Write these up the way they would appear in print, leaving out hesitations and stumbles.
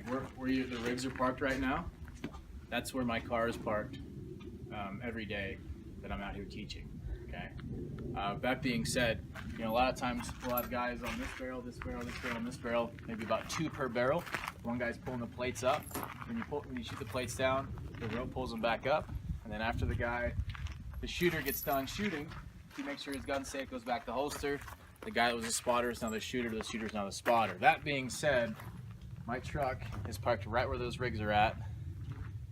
Like the rigs are parked right now, that's where my car is parked every day that I'm out here teaching. Okay. That being said, a lot of times we'll have guys on this barrel, this barrel, this barrel, and this barrel, maybe about 2 per barrel. One guy's pulling the plates up. When you shoot the plates down, the rope pulls them back up, and then after the shooter gets done shooting, he makes sure his gun's safe, goes back to holster. The guy that was a spotter is now the shooter is now the spotter. That being said, my truck is parked right where those rigs are at,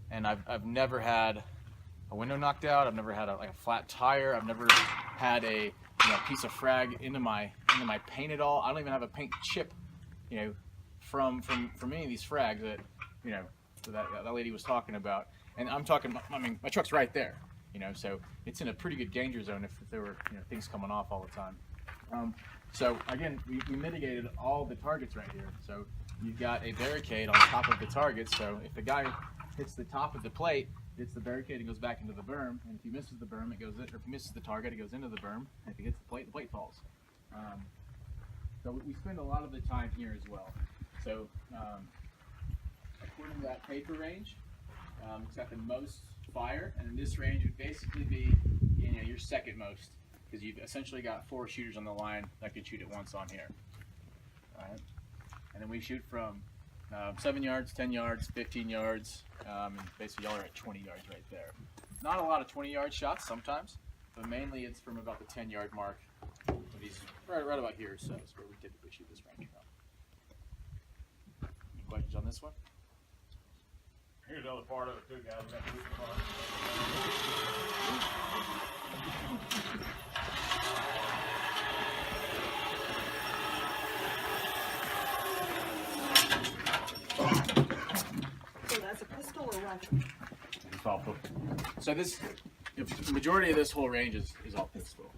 and I've never had a window knocked out. I've never had a flat tire. I've never had a piece of frag into my paint at all. I don't even have a paint chip, from any of these frags that lady was talking about. And I'm talking, my truck's right there, so it's in a pretty good danger zone if there were things coming off all the time. So again, we mitigated all the targets right here. So you've got a barricade on top of the target. So if the guy hits the top of the plate, hits the barricade and goes back into the berm. And if he misses the berm, or if he misses the target, it goes into the berm. And if he hits the plate falls. So we spend a lot of the time here as well. So according to that paper range, it's got the most fire, and in this range would basically be your second most, because you've essentially got 4 shooters on the line that could shoot at once on here. All right. And then we shoot from 7 yards, 10 yards, 15 yards, and basically y'all are at 20 yards right there. Not a lot of 20-yard shots sometimes, but mainly it's from about the 10-yard mark. These right about here, so is where we typically shoot this range from. Any questions on this one? Here's the other part of it too, guys. We got the roof part. So that's a pistol or rifle? It's all put. So the majority of this whole range is all pistol.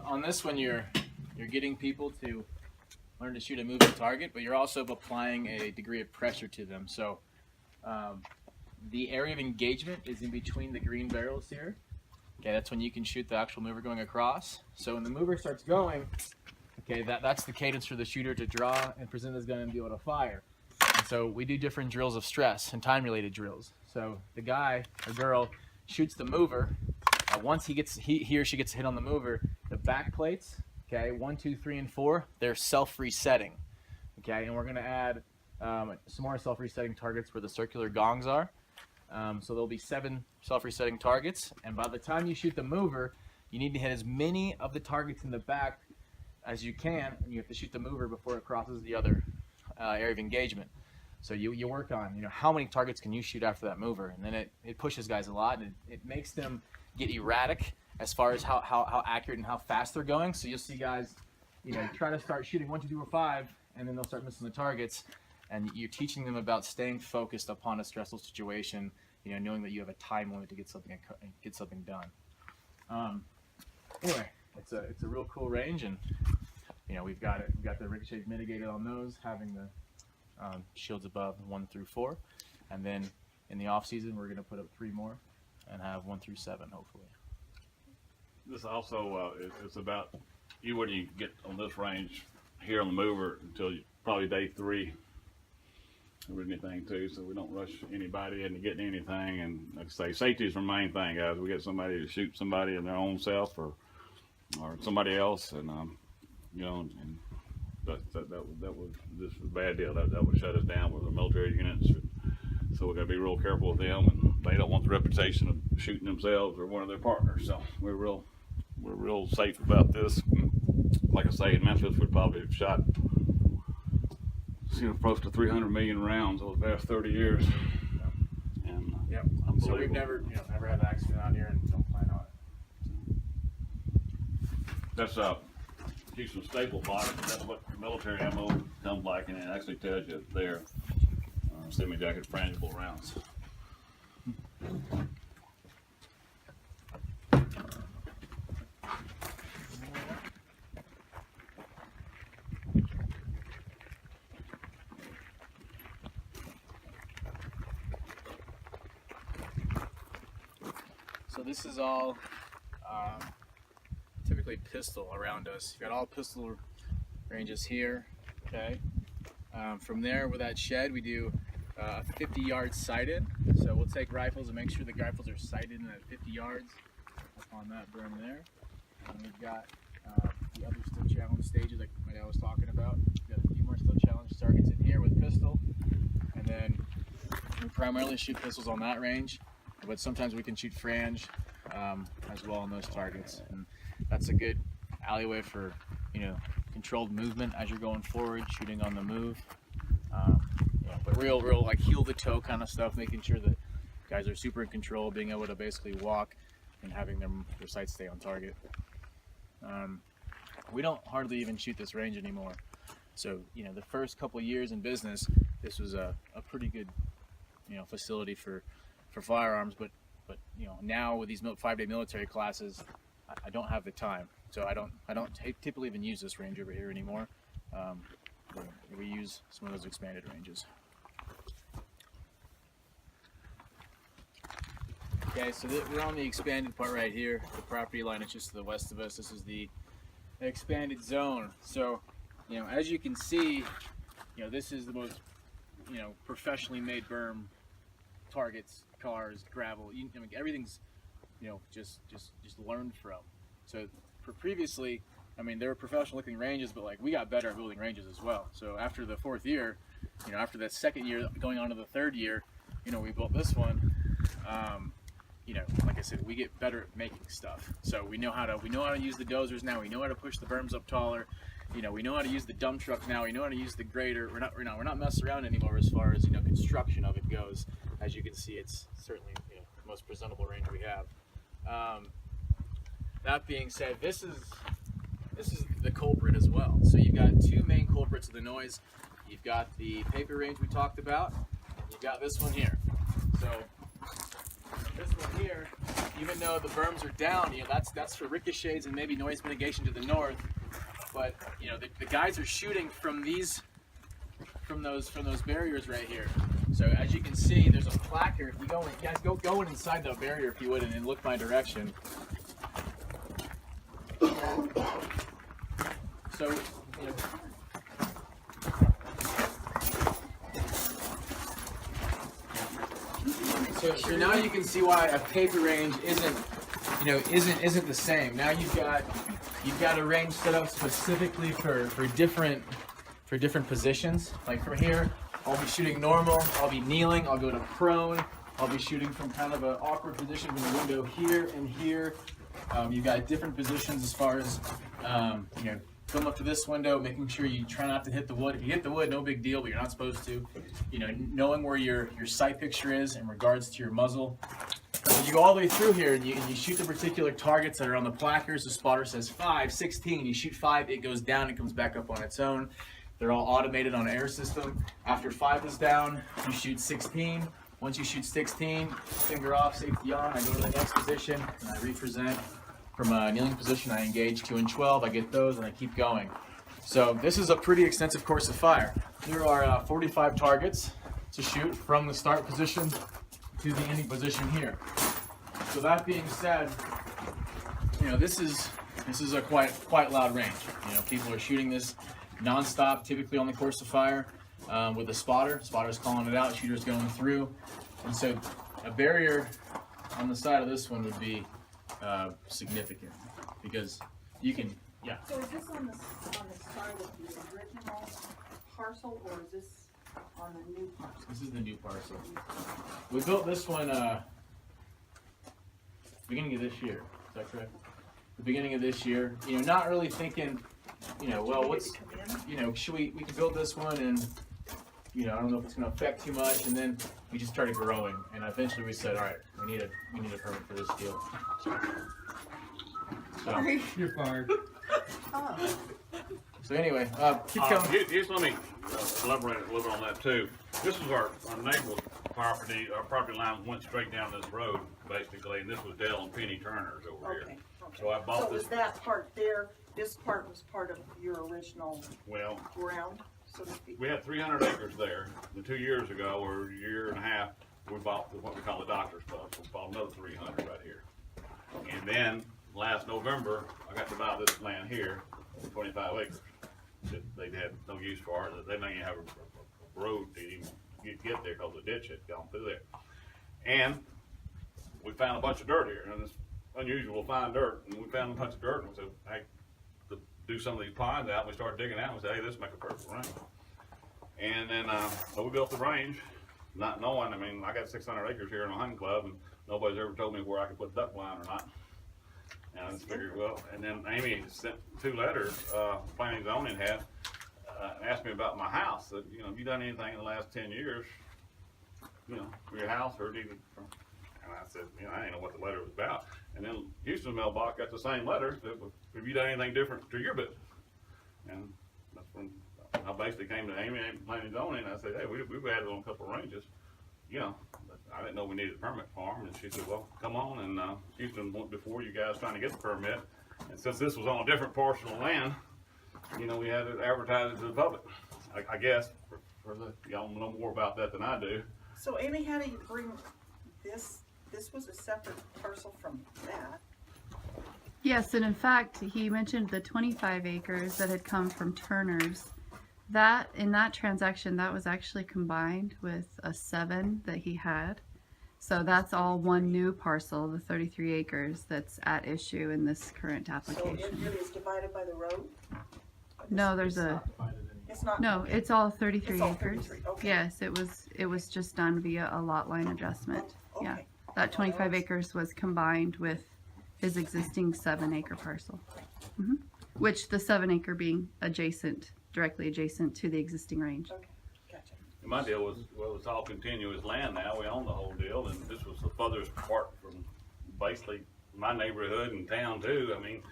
On this one, you're getting people to learn to shoot a moving target, but you're also applying a degree of pressure to them. So the area of engagement is in between the green barrels here. Okay, that's when you can shoot the actual mover going across. So when the mover starts going, okay, that's the cadence for the shooter to draw and present his gun and be able to fire. And so we do different drills of stress and time-related drills. So the guy or girl shoots the mover. Once he or she gets hit on the mover, the back plates, okay, 1, 2, 3, and 4, they're self-resetting. Okay, and we're going to add some more self-resetting targets where the circular gongs are. So there'll be 7 self-resetting targets, and by the time you shoot the mover, you need to hit as many of the targets in the back as you can, and you have to shoot the mover before it crosses the other area of engagement. So you work on, how many targets can you shoot after that mover, and then it pushes guys a lot, and it makes them get erratic as far as how accurate and how fast they're going. So you'll see guys, try to start shooting 1, 2, 3, 4, 5, and then they'll start missing the targets. And you're teaching them about staying focused upon a stressful situation, knowing that you have a time limit to get something done. Anyway, it's a real cool range, and we've got the ricochet mitigated on those, having the shields above 1 through 4, and then in the off season we're going to put up 3 more and have 1 through 7 hopefully. This also it's about when you get on this range here on the mover until probably day 3 or anything too, so we don't rush anybody into getting anything. And like I say, safety is the main thing, guys. We get somebody to shoot somebody in their own self or somebody else, and and that was just a bad deal. That would shut us down with the military units. So we got to be real careful with them, and they don't want the reputation of shooting themselves or one of their partners. So we're real safe about this. Like I say, in Memphis, we probably have shot close to 300 million rounds over the past 30 years. And yep. So we've never had an accident out here, and don't plan on it. That's Houston staple fodder. That's what military ammo comes like, and it actually tells you there. Semi-jacket frangible rounds. So this is all typically basically pistol around us. You've got all pistol ranges here. Okay. From there, with that shed, we do 50 yards sighted. So we'll take rifles and make sure the rifles are sighted in at 50 yards up on that berm there. And we've got the other still challenge stages like my dad was talking about. We've got a few more still challenge targets in here with pistol. And then we primarily shoot pistols on that range, but sometimes we can shoot frange as well on those targets. And that's a good alleyway for, controlled movement as you're going forward, shooting on the move. But real like heel to toe kind of stuff, making sure that guys are super in control, being able to basically walk and having their sights stay on target. We don't hardly even shoot this range anymore. So, the first couple years in business, this was a pretty good, facility for firearms. But now with these 5-day military classes, I don't have the time. So I don't typically even use this range over here anymore. We use some of those expanded ranges. Okay, so we're on the expanded part right here. The property line is just to the west of us. This is the expanded zone. So, as you can see, this is the most, professionally made berm, targets, cars, gravel. Everything's, just learned from. So for previously, they were professional looking ranges, but we got better at building ranges as well. So after the 4th year, after that 2nd year, going on to the 3rd year, we built this one. Like I said, we get better at making stuff. So we know how to use the dozers now. We know how to push the berms up taller. We know how to use the dump truck now. We know how to use the grader. We're not messing around anymore as far as construction of it goes. As you can see, it's certainly the most presentable range we have. That being said, this is the culprit as well. So you've got two main culprits of the noise. You've got the paper range we talked about. You've got this one here. So this one here, even though the berms are down, that's for ricochets and maybe noise mitigation to the north. But the guys are shooting from those barriers right here. So as you can see, there's a plaque here. If you guys go inside the barrier if you would, and look my direction. So So now you can see why a paper range isn't the same. Now you've got a range set up specifically for different positions. Like from here, I'll be shooting normal, I'll be kneeling, I'll go to prone, I'll be shooting from kind of an awkward position from the window here and here. You've got different positions as far as come up to this window, making sure you try not to hit the wood. If you hit the wood, no big deal, but you're not supposed to. Knowing where your sight picture is in regards to your muzzle. You go all the way through here and you shoot the particular targets that are on the placards. The spotter says 5, 16. You shoot 5, it goes down and comes back up on its own. They're all automated on an air system. After 5 is down, you shoot 16. Once you shoot 16, finger off, safety on. I go to the next position and I represent. From a kneeling position, I engage 2 and 12. I get those and I keep going. So this is a pretty extensive course of fire. There are 45 targets to shoot from the start position to the ending position here. So that being said, this is a quite loud range. People are shooting this nonstop, typically on the course of fire, with a spotter. Spotter's calling it out, shooter's going through, and so a barrier on the side of this one would be significant because you can, yeah. So is this on the side of the original parcel, or is this on the new parcel? This is the new parcel. We built this one beginning of this year. Is that correct? The beginning of this year. Not really thinking, well, what's, should we can build this one and, I don't know if it's going to affect too much, and then we just started growing, and eventually we said, all right, we need a permit for this deal. So, You're fired. Oh. so anyway, keep going. Here's let me elaborate a little bit on that too. This is our neighbor's property. Our property line went straight down this road basically, and this was Dale and Penny Turner's over here. Okay. So I bought So this. was that part there, this part was part of your original Well, ground, so to speak? we had 300 acres there. And 2 years ago, or a year and a half, we bought what we call the doctor's club. So we bought another 300 right here. And then last November, I got to buy this land here, 25 acres. That they had no use for it, that they didn't even have a road to even get there because the ditch had gone through there. And we found a bunch of dirt here, and it's unusual to find dirt, and we found a bunch of dirt, and we said, hey, to do some of these ponds out, and we started digging out, and we said, hey, this make a perfect range. And then, so we built the range, not knowing, I mean, I got 600 acres here in a hunting club, and nobody's ever told me where I could put duck blind or not. And I just figured, well, and then Amy sent 2 letters, planning and zoning had, asked me about my house, that, you know, have you done anything in the last 10 years, you know, for your house, or did you, and I said, you know, I didn't know what the letter was about. And then Houston mailbox got the same letter, that was, have you done anything different to your business? And that's when I basically came to Amy and planning and zoning, and I said, hey, we've added on a couple of ranges, you know, but I didn't know we needed a permit for them. And she said, well, come on, and Houston went before you guys trying to get the permit. And since this was on a different parcel of land, you know, we had to advertise it to the public, I guess, for the, y'all know more about that than I do. So Amy, how do you bring this was a separate parcel from that? Yes, and in fact, he mentioned the 25 acres that had come from Turner's. That, in that transaction, that was actually combined with a 7 that he had. So that's all one new parcel, the 33 acres, that's at issue in this current So it application. really is divided by the road? No, there's It's a, not divided anymore. It's not? no, it's all 33 It's all acres. 33, okay. Yes, it was just done via a lot line adjustment. Okay. Yeah, that 25 acres was combined with his existing 7-acre parcel. Which the 7-acre being adjacent, directly adjacent to the existing range. Okay, gotcha. And my deal was, well, it's all continuous land now, we own the whole deal, and this was the furthest part from basically my neighborhood and town too. I mean,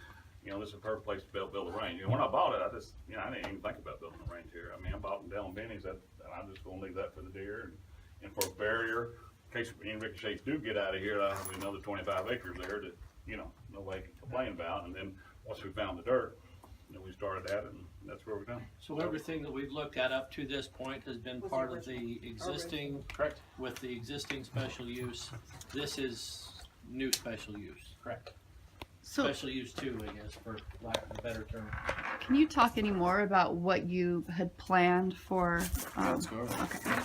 you know, this is a perfect place to build a range. And when I bought it, I just, you know, I didn't even think about building a range here. I mean, I bought it in Dell and Benny's, and I'm just gonna leave that for the deer and for a barrier, in case any ricochets do get out of here, I have another 25 acres there that, you know, nobody can complain about. And then once we found the dirt, then we started at it, and that's where we're done. So everything that we've looked at up to this point has been Was part the of the existing, Correct. with the existing special use. This is new special use. Correct. So Special use 2, I guess, for lack of a better term. can you talk any more about what you had planned for? Let's go over it. Okay.